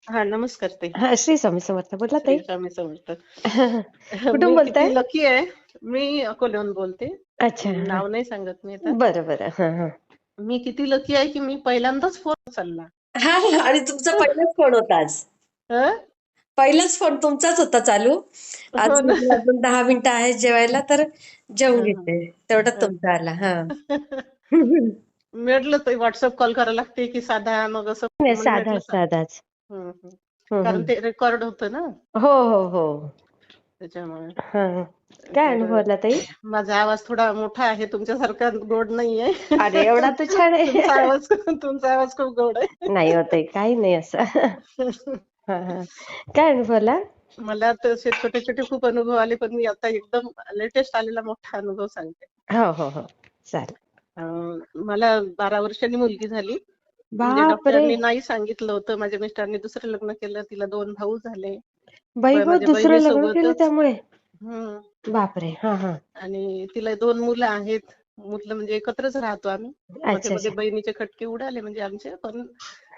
हा, नमस्कार ताई. हा, श्री स्वामी समर्थ. बोला श्री ताई. स्वामी समर्थ. कुठून मी बोलताय? किती लकी आहे. मी अकोल्याहून बोलते. अच्छा. हा. नाव नाही सांगत मी आता. बरं बरं. हा हा. मी किती लकी आहे की मी पहिल्यांदाच फोन उचलला. हा हा. आणि तुमचा पहिलाच फोन होता आज. हं? पहिलाच फोन तुमचाच होता चालू. हो आज ना. म्हटलं अजून 10 मिनिटं आहेत जेवायला तर जेवून हं, हं. घेते. तेवढ्यात हं. तुमचा आला. हा. मी म्हटलं ताई व्हॉट्सअप कॉल करायला लागते की साधा, मग असं नाही, म्हणून म्हटलं साधाच साधाच. हं, हं. हम्म, कारण हम्म. ते रेकॉर्ड होतं ना हो हो हो. त्याच्यामुळे. हा. काय तर अनुभव आला ताई? माझा आवाज थोडा मोठा आहे, तुमच्यासारखा गोड नाहीये. अरे, एवढा तर छान आहे. तुमचा आवाज खूप गोड आहे. नाही होत काही नाही असं. हा हा. काय अनुभव आला? मला तर असे छोटे छोटे खूप अनुभव आले, पण मी आता एकदम लेटेस्ट आलेला मोठा अनुभव सांगते. हो हो हो. चालेल. मला 12 वर्षांनी मुलगी झाली. म्हणजे बापरे. डॉक्टरांनी नाही सांगितलं होतं. माझ्या मिस्टरांनी दुसरं लग्न केलं. तिला 2 भाऊ झाले. बाई गं, माझ्या दुसरं लग्न केलं बहिणीसोबतच. त्यामुळे? हं. बापरे. हा हा. आणि तिला 2 मुलं आहेत. मुलं म्हणजे एकत्रच राहतो आम्ही. मध्ये अच्छा मध्ये अच्छा. बहिणीचे खटके उडाले म्हणजे आमचे, पण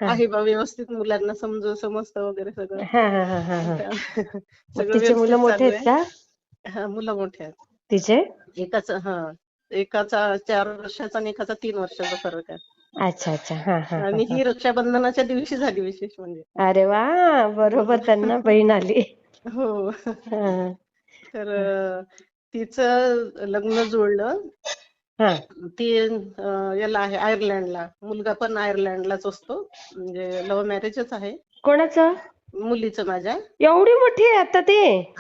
हा आहे बा व्यवस्थित, मुलांना समजतं वगैरे सगळं. हा हा हा हा हा. त्या मग सगळं तिचे व्यवस्थित मुलं मोठे चालू आहेत आहे. का? हां, मुलं मोठी आहेत. तिचे? एकाचा 4 वर्षाचा आणि एकाचा 3 वर्षाचा फरक आहे. अच्छा अच्छा. हा हा हा आणि हा. ही रक्षाबंधनाच्या दिवशी झाली विशेष म्हणजे. अरे वा. बरोबर, त्यांना बहीण आली. हो. हा तर तिचं लग्न जुळलं. हा. ती याला आहे आयर्लंडला. मुलगा पण आयर्लंडलाच असतो. म्हणजे लव्ह मॅरेजच आहे. कोणाचं? मुलीचं माझ्या. एवढी मोठी आहे आता ती?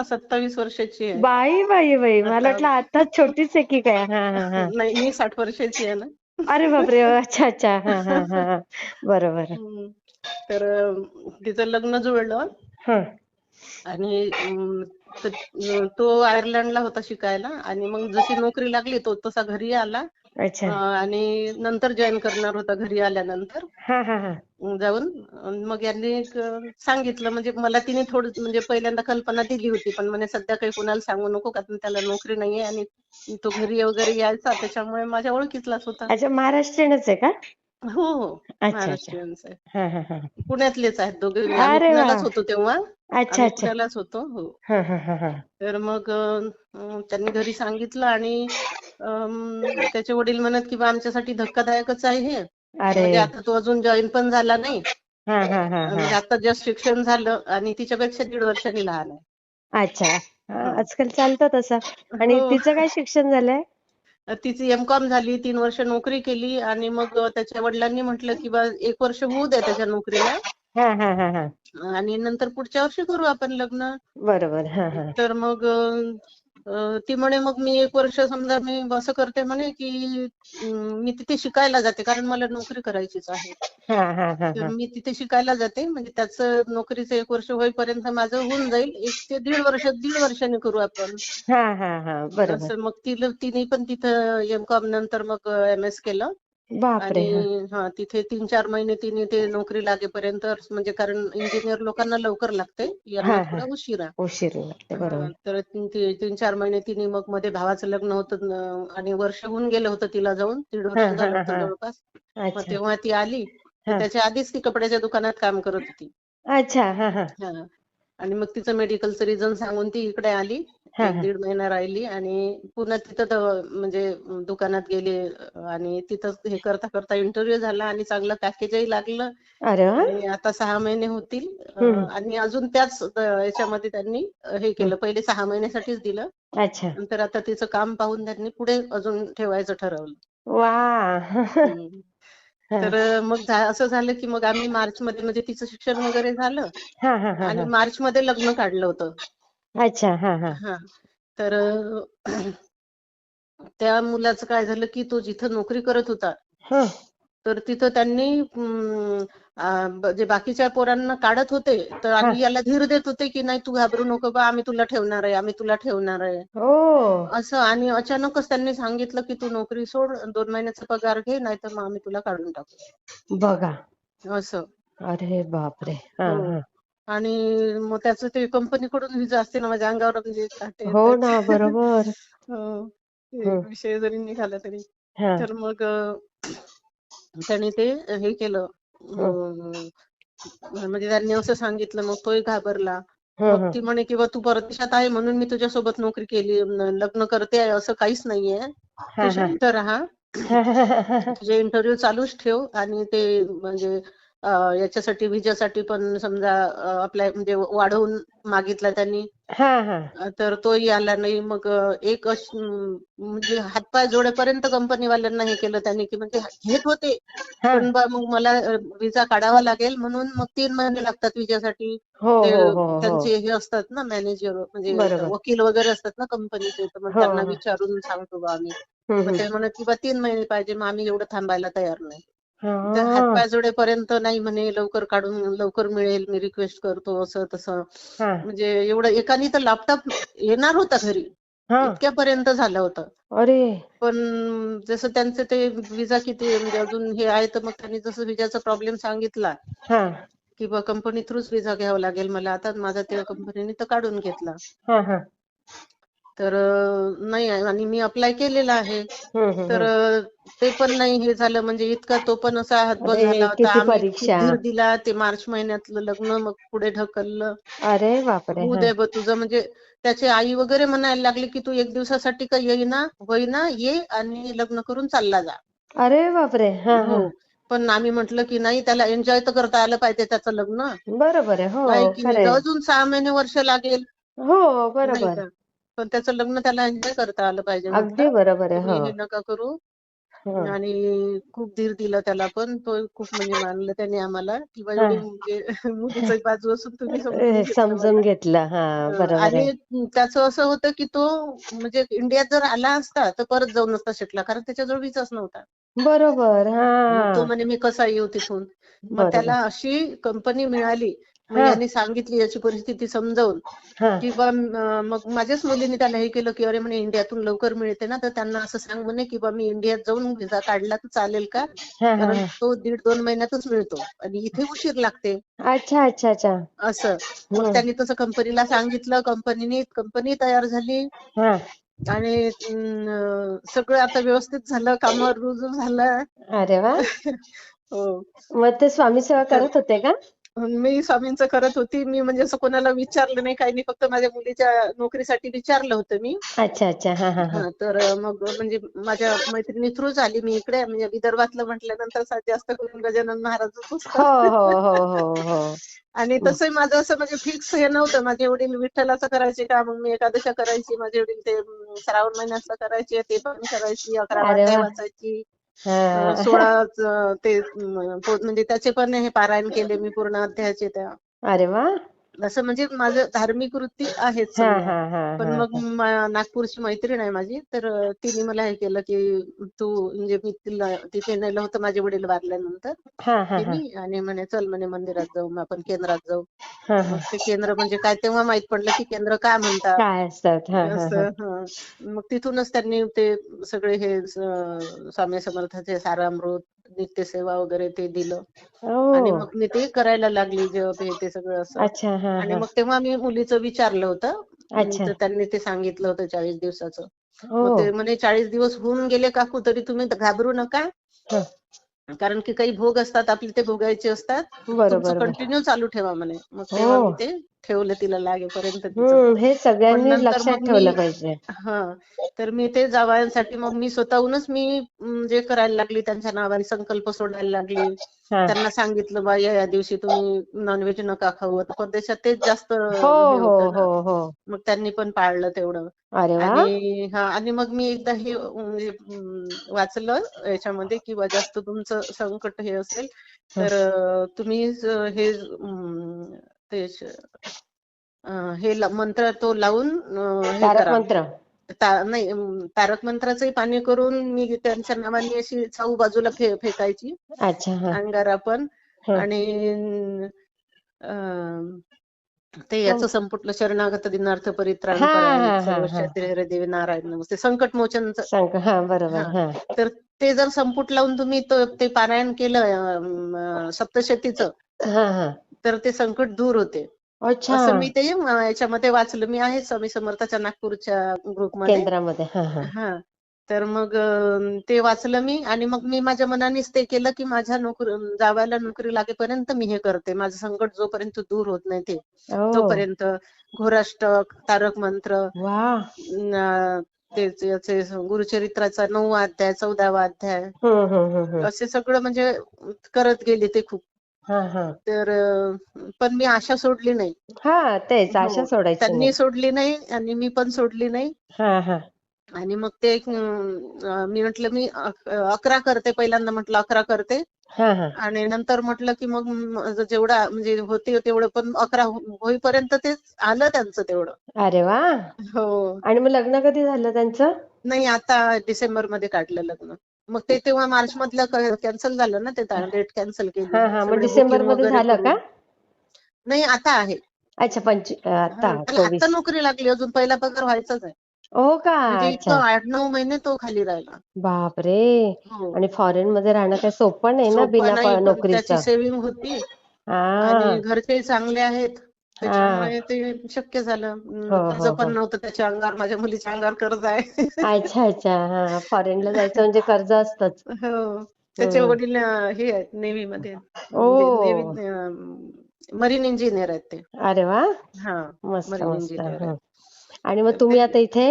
27 वर्षाची आहे. बाई बाई बाई, मला आता वाटलं आताच छोटीच आहे की काय. हा हा हा. नाही, मी 60 वर्षाची आहे ना. अरे बापरे. अच्छा अच्छा. हा हा हा. बरोबर. हं. तर तिचं लग्न जुळलं. हा. आणि तो आयर्लंडला होता शिकायला, आणि मग जशी नोकरी लागली तो तसा घरी आला. अच्छा. आणि नंतर जॉईन करणार होता घरी आल्यानंतर. हा हा हा. जाऊन मग यांनी सांगितलं, म्हणजे मला तिने थोडं म्हणजे पहिल्यांदा कल्पना दिली होती, पण म्हणे सध्या काही कुणाला सांगू नको, कारण त्याला नोकरी नाहीये आणि तो घरी वगैरे यायचा, त्याच्यामुळे माझ्या ओळखीतलाच होता. अच्छा, महाराष्ट्रीयनच आहे का? हो, हो. अच्छा अच्छा. महाराष्ट्रीयनच आहे. हा हा हा. पुण्यातलेच आहेत दोघे. आम्ही अरे वा. पुण्यालाच होतो तेव्हा. अच्छा आम्ही अच्छा. पुण्यालाच होतो. हो. हा हा हा हा. तर मग त्यांनी घरी सांगितलं, आणि त्याचे वडील म्हणत की बा आमच्यासाठी धक्कादायकच आहे हे. अरे. म्हणजे आता तो अजून जॉईन पण झाला नाही. हा हा हा हा. म्हणजे आता जस्ट शिक्षण झालं आणि तिच्यापेक्षा 1.5 वर्षांनी लहान आहे. अच्छा. हं. आजकाल चालतं तसं. आणि हो. तिचं काय शिक्षण झालंय? तिची एम.कॉम झाली, 3 वर्ष नोकरी केली, आणि मग त्याच्या वडिलांनी म्हटलं की बा 1 वर्ष होऊ द्या त्याच्या नोकरीला, हा हा हा हा. आणि नंतर पुढच्या वर्षी करू आपण लग्न. बरोबर. हा हा. तर मग ती म्हणे मग मी 1 वर्ष समजा मी असं करते म्हणे की मी तिथे शिकायला जाते, कारण मला नोकरी करायचीच आहे. हा हा हा तर हा. मी तिथे शिकायला जाते, म्हणजे त्याचं नोकरीचं 1 वर्ष होईपर्यंत माझं होऊन जाईल. 1 ते 1.5 वर्षांनी करू आपण. हा हा हा. बरोबर. असं मग तिने पण तिथं एम.कॉम नंतर मग एम.एस केलं. बापरे. आणि हा. तिथे 3-4 महिने तिने ते नोकरी लागेपर्यंत, म्हणजे कारण इंजिनियर लोकांना लवकर लागते, यांना हा हा. थोडा उशिरा. उशीर लागते. बरोबर. तर 3-4 महिने तिने, मग मध्ये भावाचं लग्न होतं आणि वर्ष होऊन गेलं होतं तिला जाऊन, 1.5 हा वर्ष हा झालं होतं हा. जवळपास. मग अच्छा. तेव्हा ती आली. तर हा. त्याच्या आधीच ती कपड्याच्या दुकानात काम करत होती. अच्छा. हा हा. हां. आणि मग तिचं मेडिकलचं रिझन सांगून ती इकडे आली. हा हा. 1-1.5 महिना राहिली आणि पुन्हा तिथं म्हणजे दुकानात गेली. आणि तिथं हे करता करता इंटरव्ह्यू झाला आणि चांगलं पॅकेजही लागलं. अरे वा. आणि आता 6 महिने होतील. हम्म आणि अजून त्याच याच्यामध्ये त्यांनी हे हम्म. केलं. पहिले 6 महिन्यासाठीच दिलं. अच्छा. नंतर आता तिचं काम पाहून त्यांनी पुढे अजून ठेवायचं ठरवलं. वा. हं. हा तर मग असं झालं की मग आम्ही मार्चमध्ये, म्हणजे तिचं शिक्षण वगैरे झालं हा हा हा आणि हा. मार्चमध्ये लग्न काढलं होतं. अच्छा. हा हा. हां. तर त्या मुलाचं काय झालं की तो जिथं नोकरी करत होता, हा. तर तिथं त्यांनी जे बाकीच्या पोरांना काढत होते, तर हा. आणि याला धीर देत होते की नाही तू घाबरू नको बा, आम्ही तुला ठेवणार आहे, आम्ही तुला ठेवणार आहे. ओ. असं. आणि अचानकच त्यांनी सांगितलं की तू नोकरी सोड, 2 महिन्याचा पगार घे, नाहीतर मग आम्ही तुला काढून टाकू. बघा. असं. अरे बापरे. हा हो. हा. आणि मग त्याचं ते कंपनीकडून व्हिजा असते ना, माझ्या अंगावर म्हणजे काटे हो येतायत. ना. बरोबर. हो. ते हम्म. विषय जरी निघाला तरी. हा. तर मग त्याने ते हे केलं. हम्म. म्हणजे त्यांनी असं सांगितलं, मग तोही घाबरला. हं, मग हं. ती म्हणे की बा तू परदेशात आहे म्हणून मी तुझ्यासोबत नोकरी केली, लग्न करते आहे असं काहीच नाहीये. तू हां, हां. शांत राहा. तुझे इंटरव्ह्यू चालूच ठेव आणि ते म्हणजे याच्यासाठी व्हिजासाठी पण समजा अप्लाय म्हणजे वाढवून मागितला त्यांनी. हां, हां. तर तोही आला नाही. मग म्हणजे हातपाय जोडेपर्यंत कंपनीवाल्यांना हे केलं त्यांनी की म्हणजे घेत होते. हां. पण बा मग मला व्हिसा काढावा लागेल म्हणून मग 3 महिने लागतात व्हिजासाठी. हो, ते हो, हो, हो. त्यांचे हे असतात ना मॅनेजर म्हणजे बरोबर. वकील वगैरे असतात ना कंपनीचे, तर मग हो, त्यांना हो. विचारून सांगतो बा आम्ही. हं, मग हं. ते म्हणत की बा 3 महिने पाहिजे, मग आम्ही एवढं थांबायला तयार नाही. तर हां. हातपाय जोडेपर्यंत नाही म्हणे, लवकर काढून लवकर मिळेल, मी रिक्वेस्ट करतो असं तसं. हां. म्हणजे एवढं एकाने तर लॅपटॉप येणार होता घरी, हां. इतक्यापर्यंत झालं होतं. अरे! पण जसं त्यांचं ते व्हिसा किती म्हणजे अजून हे आहे, तर मग त्यांनी जसं व्हिसाचा प्रॉब्लेम सांगितला हां. की बा कंपनी थ्रूच व्हिसा घ्यावा लागेल मला आता. माझा त्या कंपनीने तर काढून घेतला. हां, हां. तर नाही आहे आणि मी अप्लाय केलेला आहे. हं, हं, तर हं. ते पण नाही हे झालं. म्हणजे इतका तो पण असा हतबल झाला अरे, होता. किती आम्ही खूप परीक्षा. धीर दिला. ते मार्च महिन्यातलं लग्न मग पुढे ढकललं. अरे बापरे! होऊ हां. दे बा तुझं म्हणजे त्याची आई वगैरे म्हणायला लागली की तू 1 दिवसासाठी का येईना, होईना ये आणि लग्न करून चालला जा. अरे बापरे! हां, हो. हां. पण आम्ही म्हटलं की नाही, त्याला एन्जॉय तर करता आलं पाहिजे त्याचं लग्न. बरोबर आहे. हो, आहे की खरं नाही. आहे. अजून 6 महिने वर्ष लागेल. हो, नाही बरोबर. का? पण त्याचं लग्न त्याला एन्जॉय करता आलं पाहिजे. अगदी म्हटलं बरोबर आहे. तुम्ही हो. हे नका करू. हं. आणि खूप धीर दिला त्याला पण. तो खूप म्हणजे मानलं त्याने आम्हाला की बा एवढी हां. म्हणजे मुलीची बाजू असून तुम्ही समजून घेतलं समजून मला. घेतलं. हां, बरोबर आहे. आणि त्याचं असं होतं की तो म्हणजे इंडियात जर आला असता तर परत जाऊ नसता शकला, कारण त्याच्याजवळ विसाच नव्हता. बरोबर. मग तो हां. म्हणे मी कसा येऊ तिथून. मग बरोबर. त्याला अशी कंपनी मिळाली. मग हां, यांनी सांगितली याची परिस्थिती समजावून हां. किंवा मग माझ्याच मुलीने त्याला हे केलं, की "अरे," म्हणे, "इंडियातून लवकर मिळते ना, तर त्यांना असं सांग म्हणे, की बा मी इंडियात जाऊन व्हिसा काढला तर चालेल का? हां, हां, कारण हां. तो 1.5-2 महिन्यातच मिळतो आणि इथे उशीर लागते." अच्छा, अच्छा, अच्छा. असं. मग हं. त्यांनी तसं कंपनीला सांगितलं. कंपनी तयार झाली हां. आणि सगळं आता व्यवस्थित झालं. कामावर रुजू झालं. अरे वाह! हो. मग ते स्वामी सेवा तर करत होते का? मी स्वामींचं करत होती. मी म्हणजे असं कोणाला विचारलं नाही, काही नाही. फक्त माझ्या मुलीच्या नोकरीसाठी विचारलं होतं मी. अच्छा, अच्छा. हां, हां, हां. हां, तर मग म्हणजे माझ्या मैत्रिणी थ्रूच आली मी इकडे. म्हणजे विदर्भातलं म्हटल्यानंतर जास्त करून गजानन महाराजच हो, असतात. हो, हो, हो, हो. आणि हं. तसंही माझं असं म्हणजे फिक्स हे नव्हतं. माझे वडील विठ्ठलाचं करायचे का, मग मी एकादशा करायची. माझे वडील ते श्रावण महिन्यातलं करायचे, ते पण करायची. 11 अरे अध्याय वाह! वाचायची. हां. 16 ते म्हणजे त्याचे पण हे पारायण केले मी पूर्ण अध्यायाचे त्या. अरे वाह! असं म्हणजे माझं धार्मिक वृत्ती आहेच हां, समजा. हां, हां, पण हां, मग हां. नागपूरची मैत्रीण आहे माझी, तर तिने मला हे केलं, की तू म्हणजे मी तिला तिथे नेलं होतं माझे वडील वारल्यानंतर हां, हां, हां. तिने, आणि म्हणे चल म्हणे मंदिरात जाऊ, मग आपण केंद्रात जाऊ. हां, मग हां. ते केंद्र म्हणजे काय तेव्हा माहित पडलं, की केंद्र काय म्हणतात. काय असतात? हां, हां, हां. असं हं. मग तिथूनच त्यांनी ते सगळे हे स्वामी समर्थाचे सारामृत, नित्यसेवा वगैरे ते दिलं. आणि ओह! मग मी ते करायला लागली जप हे ते सगळं असं. अच्छा. हां, आणि हां. मग तेव्हा मी मुलीचं विचारलं होतं. अच्छा. तर त्यांनी ते सांगितलं होतं 40 दिवसाचं. मग ओह! ते म्हणे 40 दिवस होऊन गेले काकू, तरी तुम्ही घाबरू नका. हं. कारण की काही भोग असतात आपले, ते भोगायचे असतात. तुमचं बरोबर, बरं. कंटिन्यू चालू ठेवा म्हणे. मग तेव्हा मी ओह! ते ठेवलं तिला लागेपर्यंत तिचं. हे पण सगळ्यांनी नंतर लक्षात मग मी ठेवलं पाहिजे. हां. तर मी ते जावयांसाठी मग मी स्वतःहूनच मी म्हणजे करायला लागली. त्यांच्या नावाने संकल्प सोडायला लागली. हां. त्यांना सांगितलं बा या दिवशी तुम्ही नॉनव्हेज नका खाऊ. आता परदेशात तेच जास्त हो, हे हो, होतं ना. हो, हो. मग त्यांनी पण पाळलं तेवढं. अरे वाह! आणि हां, आणि मग मी एकदा हे म्हणजे वाचलं याच्यामध्ये की बा जास्त तुमचं संकट हे असेल हं. तर तुम्ही हे ते हे मंत्र तो लावून हे तारक करा. मंत्र. नाही, तारक मंत्राचंही पाणी करून मी त्यांच्या नावाने अशी चाहू बाजूला फेकायची. अच्छा. हां. अंगारा पण. हं. आणि ते याचं संपुटलं शरणागत दिनार्थ परित्राण हां, परायण हां, हां, सर्व हां. क्षेत्रे हरे देवी नारायण नमस्ते, संकटमोचनचं. हां, बरोबर. हां. हां. तर ते जर संपुट लावून तुम्ही ते पारायण केलं सप्तशतीचं, हां, हां. तर ते संकट दूर होते. अच्छा. असं मी ते याच्यामध्ये वाचलं. मी आहे स्वामी समर्थाच्या नागपूरच्या ग्रुपमध्ये. केंद्रामध्ये. हां, हां. हां. तर मग ते वाचलं मी आणि मग मी माझ्या मनानेच ते केलं की माझ्या जावयाला नोकरी लागेपर्यंत मी हे करते. माझं संकट जोपर्यंत दूर होत नाही ओ तोपर्यंत घोराष्टक, तारक मंत्र, वा याचे गुरुचरित्राचा 9वा अध्याय, 14वा अध्याय हम्म. असे सगळं म्हणजे करत गेले ते खूप. हा तर पण मी आशा सोडली नाही. तेच आशा हो, सोडायची त्यांनी नाही. सोडली नाही आणि मी पण सोडली नाही. हा आणि मग ते मी म्हटलं मी 11 करते, पहिल्यांदा म्हटलं 11 करते हा आणि नंतर म्हटलं की मग जेवढा म्हणजे होते तेवढं, पण 11 होईपर्यंत ते आलं त्यांचं तेवढं. अरे वा. हो. आणि मग लग्न कधी झालं त्यांचं? नाही, आता डिसेंबर मध्ये काढलं लग्न. मग ते तेव्हा मार्च मधलं कॅन्सल झालं ना, ते डेट कॅन्सल केली मग सगळे डिसेंबर बुकिंग मध्ये वगैरे झालं का? करून. नाही, आता आहे. अच्छा आता त्याला आता 24. नोकरी लागली, अजून पहिला पगार व्हायचाच आहे. हो का? म्हणजे अच्छा. इतकं 8-9 महिने तो खाली राहिला. बापरे. हो. आणि फॉरेन मध्ये राहणं काही सोपं नाही ना सोपं बिना नाही, पण त्याची नोकरीचं. सेव्हिंग होती आणि हा घरचे चांगले आहेत. हा त्याच्यामुळे ते शक्य झालं. हो कर्ज पण हो. नव्हतं त्याच्या अंगावर. माझ्या मुलीच्या अंगावर कर्ज आहे. अच्छा हा फॉरेनला जायचं म्हणजे कर्ज असतंच. हो. त्याचे हम्म. वडील हे आहेत नेव्ही मध्ये, ओ म्हणजे नेव्ही मरीन इंजिनियर आहेत ते. अरे वा. हा, मस्त मरीन मस्त. इंजिनियर आहेत. आणि मग तर तुम्ही ते आता इथे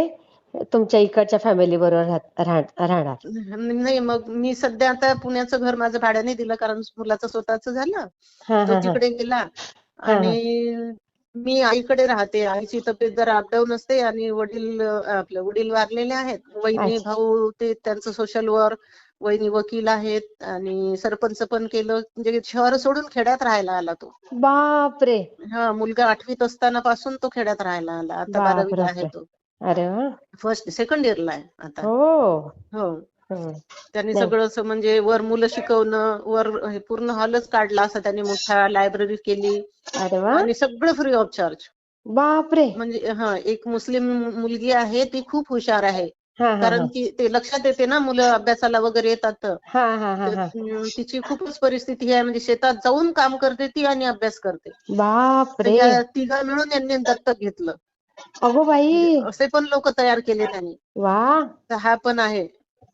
तुमच्या इकडच्या फॅमिली बरोबर राहणार? नाही, मग मी सध्या आता पुण्याचं घर माझं भाड्याने दिलं, कारण मुलाचं स्वतःचं झालं. हा तो हा हा तिकडे गेला हा हा आणि मी आईकडे राहते. आईची तब्येत जरा अपडाऊन असते आणि आपले वडील वारलेले आहेत. वहिनी अच्छा. भाऊ ते त्यांचं सोशल वर्क, वहिनी वकील आहेत आणि सरपंच पण केलं. म्हणजे शहर सोडून खेड्यात राहायला आला तो. बापरे. हा, मुलगा 8वीत असताना पासून तो खेड्यात राहायला आला. आता 12वीला आहे बापरे. तो. अरे वा. सेकंड इयरला आहे आता. हो. हो. हम्म. त्यांनी नाही. सगळं असं म्हणजे वर मुलं शिकवणं, वर हे पूर्ण हॉलच काढला असा त्यांनी मोठा, लायब्ररी केली अरे वा. आणि सगळं फ्री ऑफ चार्ज. बापरे. म्हणजे एक मुस्लिम मुलगी आहे, ती खूप हुशार आहे. हा कारण की ते लक्षात येते ना, मुलं अभ्यासाला वगैरे येतात तर. तर हा तिची खूपच परिस्थिती आहे, म्हणजे शेतात जाऊन काम करते ती आणि अभ्यास करते. तर बापरे. या तिघा मिळून यांनी दत्तक घेतलं. अगो बाई. म्हणजे असे पण लोक तयार केले त्यांनी. वा. तर हा पण आहे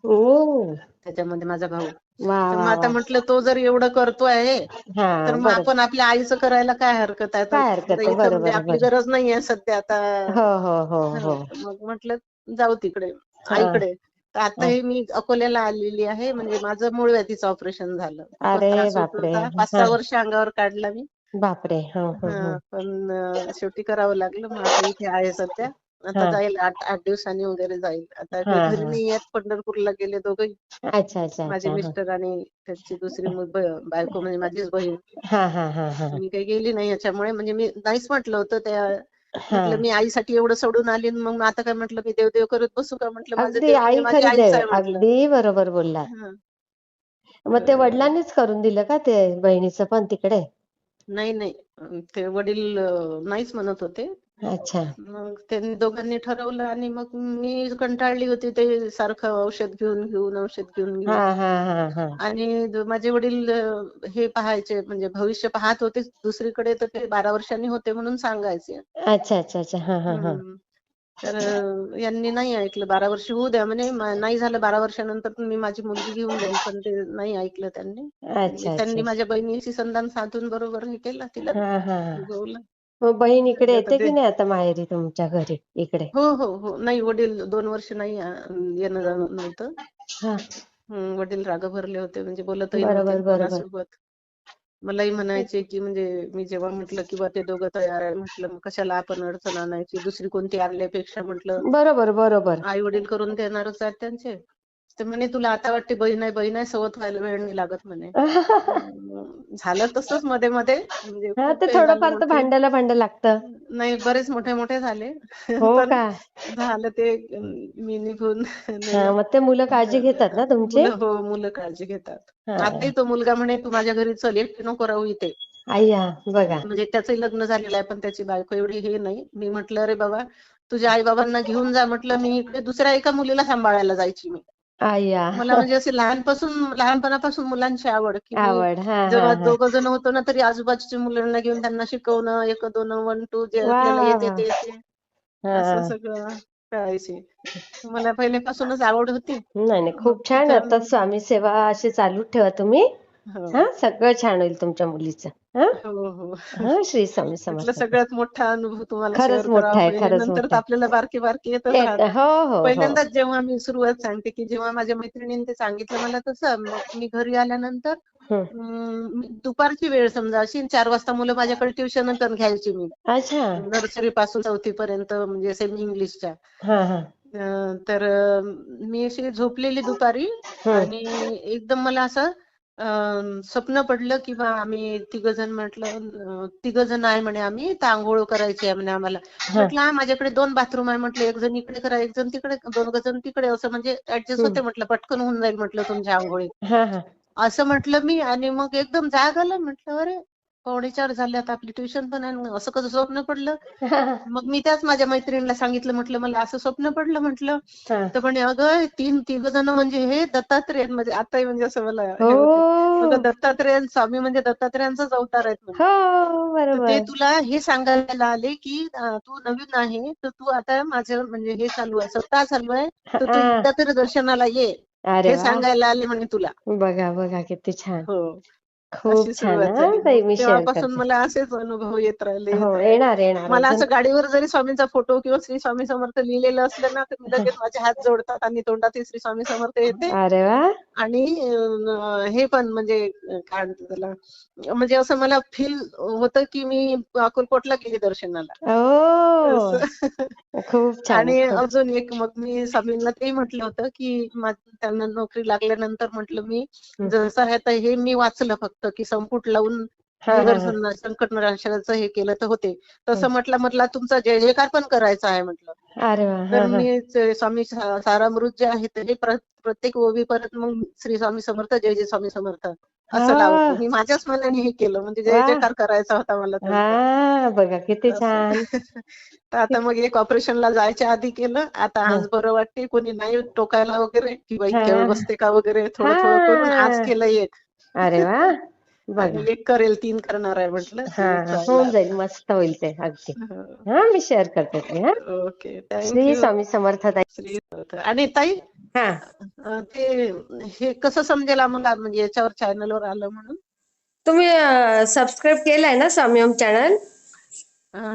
ओ. त्याच्यामध्ये, माझा भाऊ. वा तर मग वा आता वा. म्हटलं तो जर एवढं करतोय हा तर मग बरोबर. आपण आपल्या आईचं करायला काय हरकत आहे. तर काय हरकत आहे. इथं म्हणजे बरोबर आपली बरोबर. गरज नाहीये सध्या आता. हो. तर मग म्हटलं जाऊ तिकडे हा. आईकडे. तर आता हा. हे मी अकोल्याला आलेली आहे. म्हणजे माझं मूळ व्याधीचं ऑपरेशन झालं. खूपच अरे त्रास होत बापरे. होता. हा. 5-6 वर्ष अंगावर काढला मी. बापरे. पण शेवटी करावं लागलं. मग आता इथे आहे सध्या. आता हा जाईल 8 दिवसांनी वगैरे जाईल. आता हा काही घरी हा. नाही आहेत, पंढरपूरला गेले दोघंही. माझे अच्छा. मिस्टर आणि त्यांची दुसरी बायको, म्हणजे माझीच बहीण. हा. मी काही गेली नाही याच्यामुळे. म्हणजे मी नाहीच म्हटलं होतं. हा. म्हटलं मी आईसाठी एवढं सोडून आली, मग आता काय म्हटलं मी देव करत बसू का. म्हटलं माझं अगदी देव म्हणजे आई माझी खरी आईच देव. आहे म्हटलं. अगदी बरोबर बोललात. हं. मग ते तर वडिलांनीच करून दिलं का ते बहिणीचं पण तिकडे? नाही. ते वडील नाहीच म्हणत होते. अच्छा. मग त्यांनी दोघांनी ठरवलं आणि मग मी कंटाळली होती ते सारखं औषध घेऊन. हा. आणि माझे वडील हे पाहायचे, म्हणजे भविष्य पाहत होते दुसरीकडे, तर ते 12 वर्षांनी होते म्हणून सांगायचे. अच्छा. हा. हम्म. तर यांनी नाही ऐकलं. 12 वर्ष होऊ द्या म्हणे. नाही झालं 12 वर्षानंतर मी माझी मुलगी घेऊन जाईल, पण ते नाही ऐकलं त्यांनी. अच्छा. त्यांनी माझ्या बहिणीशी संधान साधून बरोबर हे केलं, तिला हा. उगवलं. मग बहीण इकडे आता येते ते की नाही आता माहेरी तुमच्या घरी इकडे? हो. नाही, वडील 2 वर्ष नाही येणं जाणं नव्हतं. हा. वडील रागभरले होते, म्हणजे बोलतही नव्हते बरोबर. कोणासोबत. मलाही म्हणायचे की, म्हणजे मी जेव्हा म्हटलं की बा ते दोघं तयार आहे, म्हटलं मग कशाला आपण अडचण आणायची, दुसरी कोणती आणल्यापेक्षा म्हटलं बरोबर. आई वडील करून देणारच आहेत त्यांचे. ते म्हणे तुला आता वाटते बहीण आहे, सवत व्हायला वेळ नाही लागत म्हणे. झालं तसंच मध्ये म्हणजे हा खूप ते काही झालं थोडंफार तर म्हटलं. भांड्याला भांड लागतं. नाही, बरेच मोठे झाले. हो पण का? झालं ते मी निघून हा नेलं. मग ते मुलं काळजी घेतात ना तुमचे? मुलं काळजी घेतात. हा. आताही तो मुलगा म्हणे तू माझ्या घरी चल, एकटी नको राहू इथे. अय्या बघा. म्हणजे त्याचंही लग्न झालेलं आहे, पण त्याची बायको एवढी हे नाही. मी म्हटलं अरे बाबा तुझ्या आई बाबांना घेऊन जा म्हटलं, मी इकडे दुसऱ्या एका मुलीला सांभाळायला जायची मी. अय्या. मला म्हणजे असे लहानपणापासून मुलांची आवड, की मी आवड. जेव्हा हा. दोघं जण होतो ना, तरी आजूबाजूच्या मुलांना घेऊन त्यांना शिकवणं, 1, 2, 1, 2 जे वा आपल्याला वा येते वा. ते असं हा. सगळं. करायची. मला पहिल्यापासूनच आवड होती. नाही नाही, मग खूप छान. त्याच्या आता स्वामी सेवा अशी चालू ठेवा तुम्ही. हो, हा, सगळं छान होईल तुमच्या मुलीचं. हा हो, हो. हा, श्री स्वामी म्हटलं समर्थ. सगळ्यात मोठा अनुभव तुम्हाला खरंच शेअर मोठा करावा आहे, पहिले. खरंच नंतर तर मोठा आहे. आपल्याला बारके बारके येतच राहतात. हो हो हो. पहिल्यांदाच जेव्हा मी सुरुवात सांगते, की जेव्हा माझ्या मैत्रिणीने ते सांगितलं मला तसं, मग मी घरी आल्यानंतर हं. दुपारची वेळ समजा अशी 4 वाजता मुलं माझ्याकडे ट्युशन घ्यायची मी. अच्छा. नर्सरी पासून 4थी पर्यंत म्हणजे सेमी इंग्लिशच्या. हा हा. तर मी अशी झोपलेली दुपारी हं. आणि एकदम मला असं स्वप्न पडलं की बा आम्ही तिघजण तिघजण आहे म्हणे आम्ही तर आंघोळ करायची आहे म्हणे आम्हाला. हा. म्हटलं हा माझ्याकडे 2 बाथरूम आहे म्हटलं, एक जण इकडे करा, एक जण तिकडे, 2 जण तिकडे, असं म्हणजे ऍडजस्ट हं. होते म्हटलं, पटकन होऊन जाईल म्हटलं तुमच्या आंघोळी. हा हा. असं म्हटलं मी आणि मग एकदम जाग आलं. म्हटलं अरे 3:45 झाले, आता आपली ट्युशन पण आहे. मग असं कसं स्वप्न पडलं? मग मी त्याच माझ्या मैत्रिणीला सांगितलं, म्हटलं मला असं स्वप्न पडलं म्हटलं. हा. तर म्हणे अगं तिघ जण म्हणजे हे दत्तात्रेय म्हणजे आताही म्हणजे असं मला हे होते. हो अगं दत्तात्रेय स्वामी म्हणजे दत्तात्रेयांचाच अवतार आहेत म्हणे. हो, तर ते बरोबर. तुला हे सांगायला आले की तू नवीन आहे तर तू आता माझं म्हणजे हे चालू आहे, सप्ताह चालू आहे, तर तू हा. एकदा तरी दर्शनाला ये, अरे हे वा, सांगायला आले म्हणे तुला. बघा बघा किती छान. हो, अशी खूप छान. सुरुवात हा झाली. मग ताई, मी शेअर तेव्हापासून करते. मला असेच अनुभव येत राहिले हो, येत राहिले. येणार येणार मला अजून. असं गाडीवर जरी स्वामींचा फोटो किंवा श्री स्वामी समर्थ लिहिलेलं असलं ना, तर मी लगेच माझे हात जोडतात आणि तोंडात श्री स्वामी समर्थ येते. अरे वा. आणि हे पण म्हणजे काय म्हणतात त्याला, म्हणजे असं मला फील होतं की मी अक्कलकोटला गेली दर्शनाला. ओ, असं. खूप छान. आणि खूप. अजून एक मग मी स्वामींना ते म्हटलं होतं की त्यांना नोकरी लागल्यानंतर म्हटलं मी हं. जसं आहे तर हे मी वाचलं फक्त की संपुट लावून हा हा हा. संकटनाशनाचं हे केलं तर होते. हं. तसं म्हटलं मला तुमचा जय जयकार पण करायचा आहे म्हटलं. अरे वा. तर हा हा. मी स्वामी सारामृत जे आहे ते प्रत्येक ओवी परत मग श्री स्वामी समर्थ, जय जय स्वामी समर्थ असं लावते. हा. मी माझ्याच मनाने हे केलं, म्हणजे जय वा. जयकार करायचा होता मला त्यांचा. हा, बघा किती असं. छान. तर आता मग एक ऑपरेशनला जायच्या आधी केलं. आता हा आज बरं वाटते. कोणी नाही टोकायला वगैरे की बाई खेळ हा बसते का वगैरे, थोडं थोडं करून हा. आज केलं एक. अरे वा, आणि बघा. एक करेल, 3 करणार आहे म्हटलं. हा ते हा, चाललं होऊन जाईल, आता. मस्त होईल ते अगदी. हो. हा, मी शेअर करते ते. हा, okay. Thank Shri you. Swami Samarth ताई. श्री आणि ताई हा, ते हे कसं समजेल आम्हाला, म्हणजे याच्यावर चॅनलवर आलं म्हणून? तुम्ही सबस्क्राईब केलाय ना स्वामी ओम चॅनल?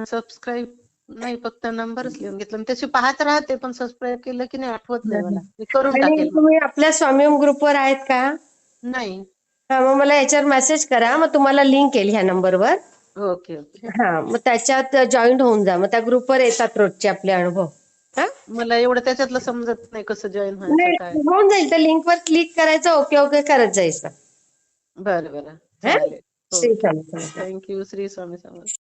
सबस्क्राईब नाही, फक्त नंबरच लिहून घेतला. त्याची पाहत राहते, पण सबस्क्राईब केलं की नाही आठवत नाही मला. मी करून आणि टाकेल मग. तुम्ही आपल्या स्वामी ओम ग्रुपवर आहेत का? नाही. हा, मग मला याच्यावर मेसेज करा, मग तुम्हाला लिंक येईल ह्या नंबरवर. Okay okay. हा, मग त्याच्यात जॉईन होऊन जा. मग त्या ग्रुपवर येतात रोजचे आपले अनुभव. हा, मला एवढं त्याच्यातलं समजत नाही कसं जॉईन व्हायचं नाही, काय. होऊन जाईल. त्या लिंकवर क्लिक करायचं, ओके ओके करत जायचं. बरं बरं, हा, चालेल. Shri okay. Swami Samarth. Thank you. Shri Swami Samarth.